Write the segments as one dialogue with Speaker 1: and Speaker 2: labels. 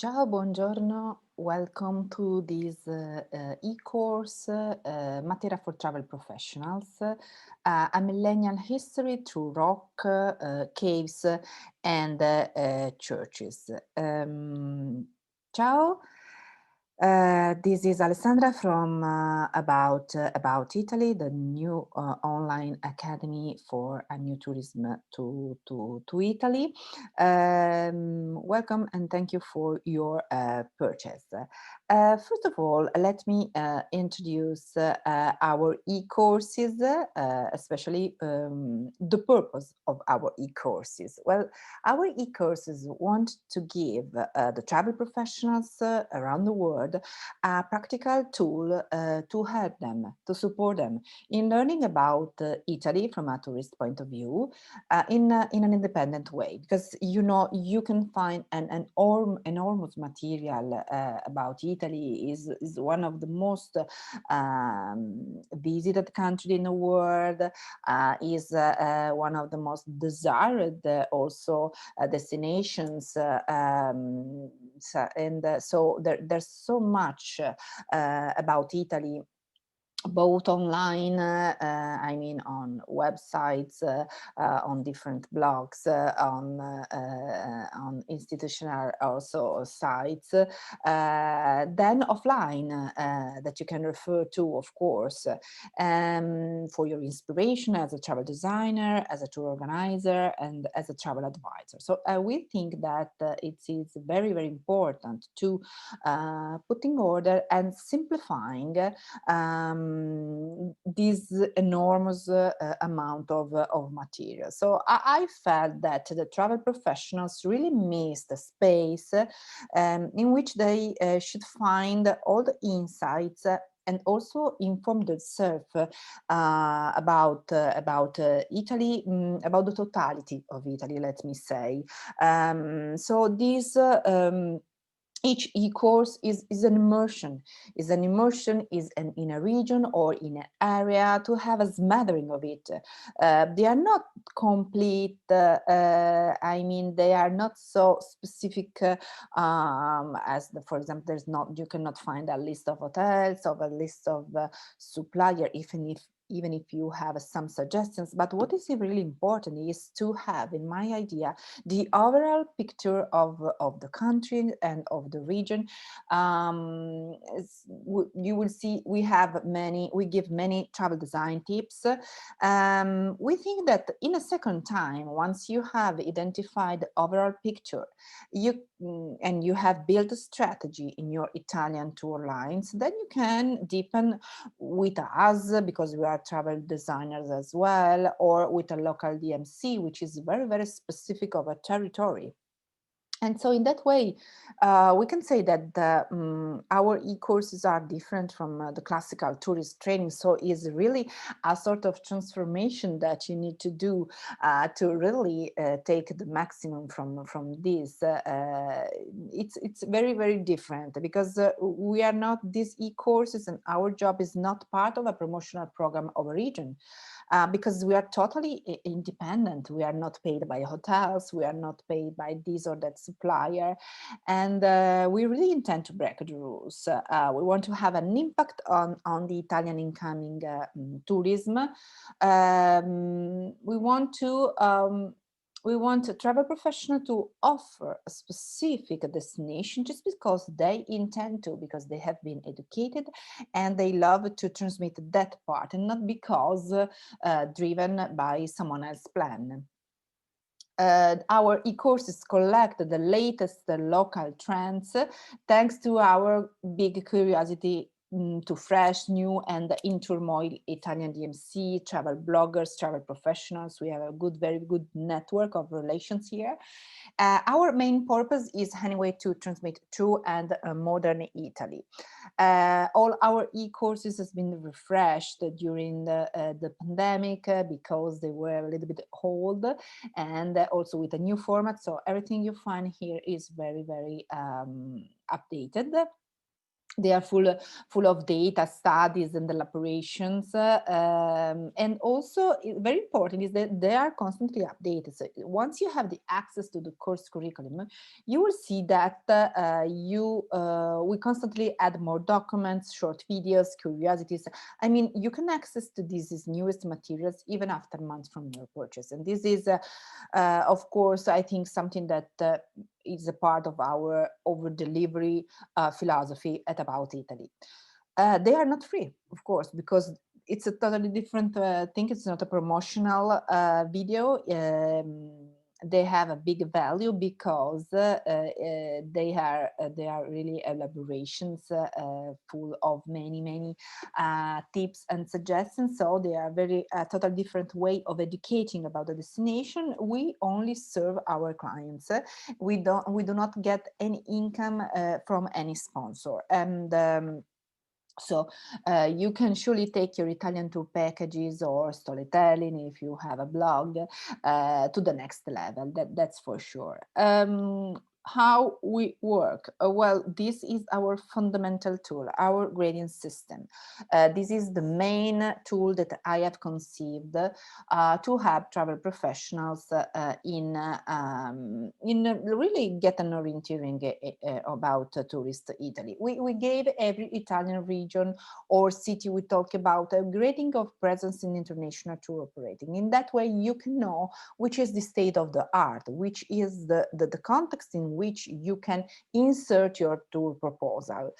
Speaker 1: Ciao, buongiorno. Welcome to this e-course, Matera for Travel Professionals, a millennial history through rock, caves, and churches. Ciao. This is Alessandra from about Italy, the new online academy for a new tourism to Italy. Welcome and thank you for your purchase. First of all, let me introduce our e-courses, especially the purpose of our e-courses. Well, our e-courses want to give the travel professionals around the world a practical tool to help them, to support them in learning about Italy from a tourist point of view in an independent way. Because, you know, you can find an enormous material about Italy, is one of the most visited country in the world, is one of the most desired also destinations, so there's so much about Italy, both online, I mean on websites, on different blogs, on institutional also sites, then offline that you can refer to, of course, for your inspiration as a travel designer, as a tour organizer, and as a travel advisor. So we think that it is very, very important to put in order and simplifying this enormous amount of material. So I felt that the travel professionals really missed a space in which they should find all the insights and also inform themselves about Italy, about the totality of Italy, let me say. So this each e-course is an immersion, in a region or in an area, to have a smattering of it. They are not complete, I mean, they are not so specific as, for example, you cannot find a list of hotels or a list of supplier, even if you have some suggestions. But what is really important is to have, in my idea, the overall picture of the country and of the region. You will see we give many travel design tips. We think that in a second time, once you have identified the overall picture, and you have built a strategy in your Italian tour lines, then you can deepen with us, because we are travel designers as well, or with a local DMC, which is very, very specific of a territory. And so in that way, we can say that our e-courses are different from the classical tourist training. So it's really a sort of transformation that you need to do to really take the maximum from this. It's very, very different, because we are not these e-courses, and our job is not part of a promotional program of a region. Because we are totally independent. We are not paid by hotels, we are not paid by this or that supplier, and we really intend to break the rules. We want to have an impact on the Italian incoming tourism. We want a travel professional to offer a specific destination just because they intend to, because they have been educated and they love to transmit that part, and not because driven by someone else's plan. Our e-courses collect the latest local trends, thanks to our big curiosity to fresh, new, and in turmoil Italian DMC, travel bloggers, travel professionals. We have a very good network of relations here. Our main purpose is anyway to transmit true and modern Italy. All our e-courses has been refreshed during the pandemic because they were a little bit old, and also with a new format. So everything you find here is very, very updated. They are full of data, studies, and elaborations. And also, very important is that they are constantly updated. So once you have the access to the course curriculum, you will see that we constantly add more documents, short videos, curiosities. I mean, you can access to these newest materials even after months from your purchase. And this is, of course, I think something that is a part of our over delivery philosophy at About Italy. They are not free, of course, because it's a totally different thing. It's not a promotional video. They have a big value because they are really elaborations full of many tips and suggestions. So they are very totally different way of educating about the destination. We only serve our clients. We do not get any income from any sponsor. And so you can surely take your Italian tour packages or storytelling if you have a blog to the next level. That's for sure. How we work? Well, this is our fundamental tool, our gradient system. This is the main tool that I have conceived to help travel professionals in really get an orienteering about tourist Italy. We gave every Italian region or city we talk about a grading of presence in international tour operating. In that way, you can know which is the state of the art, which is the context in which you can insert your tour proposal.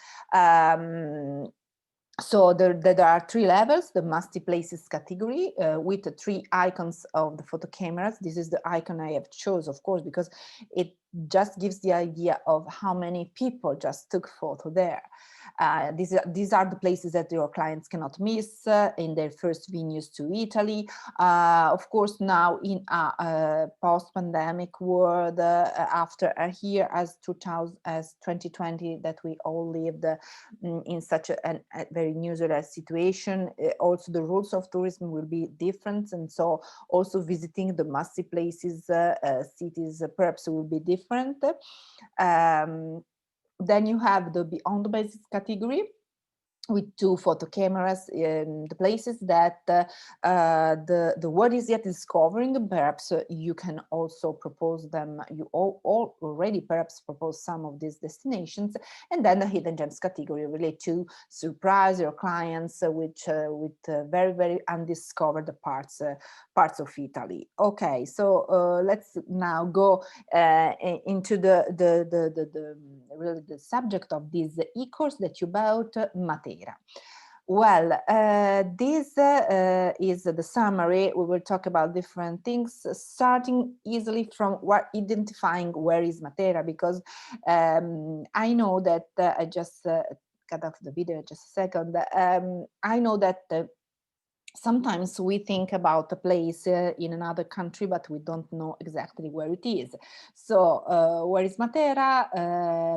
Speaker 1: So there are 3 levels: the must-see places category with the 3 icons of the photo cameras. This is the icon I have chose, of course, because it just gives the idea of how many people just took photo there. These are the places that your clients cannot miss in their first venues to Italy. Of course, now in a post-pandemic world, after a year as 2020 that we all lived in such a very unusual situation, also the rules of tourism will be different, and so also visiting the must-see places, cities perhaps will be different. Then you have the beyond the basics category with 2 photo cameras in the places that the world is yet discovering. Perhaps you can also propose them. You all already perhaps propose some of these destinations. And then the hidden gems category related to surprise your clients with very undiscovered parts of Italy. Okay, so let's now go into really the subject of this e-course that you bought, Matera. Well, this is the summary. We will talk about different things, starting easily from identifying where is Matera, because I know that I just cut off the video just a second. I know that sometimes we think about a place in another country, but we don't know exactly where it is. So where is Matera?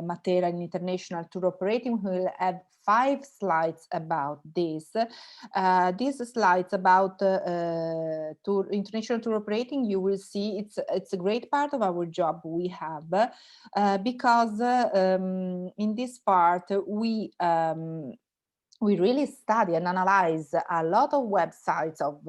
Speaker 1: Matera, an international tour operating, will have 5 slides about this. These slides about international tour operating, you will see it's a great part of our job we have because in this part we really study and analyze a lot of websites of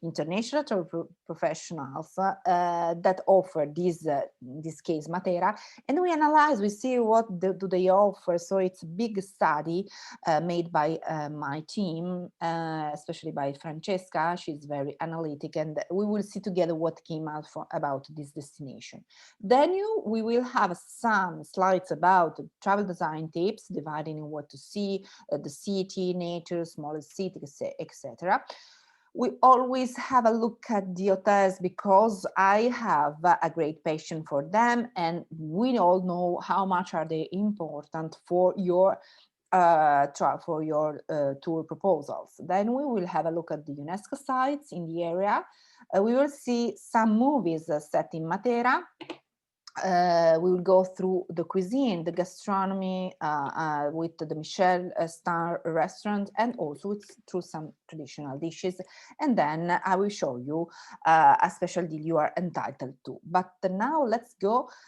Speaker 1: international tour professionals that offer this, in this case, Matera, and we analyze, we see what do they offer. So it's a big study made by my team, especially by Francesca. She's very analytic, and we will see together what came out about this destination. Then we will have some slides about travel design tips, dividing in what to see, the city, nature, smaller cities, etc. We always have a look at the hotels because I have a great passion for them, and we all know how much are they important for your tour proposals. Then we will have a look at the UNESCO sites in the area. We will see some movies set in Matera. We will go through the cuisine, the gastronomy with the Michelin star restaurant, and also through some traditional dishes. And then I will show you a special deal you are entitled to. But now let's go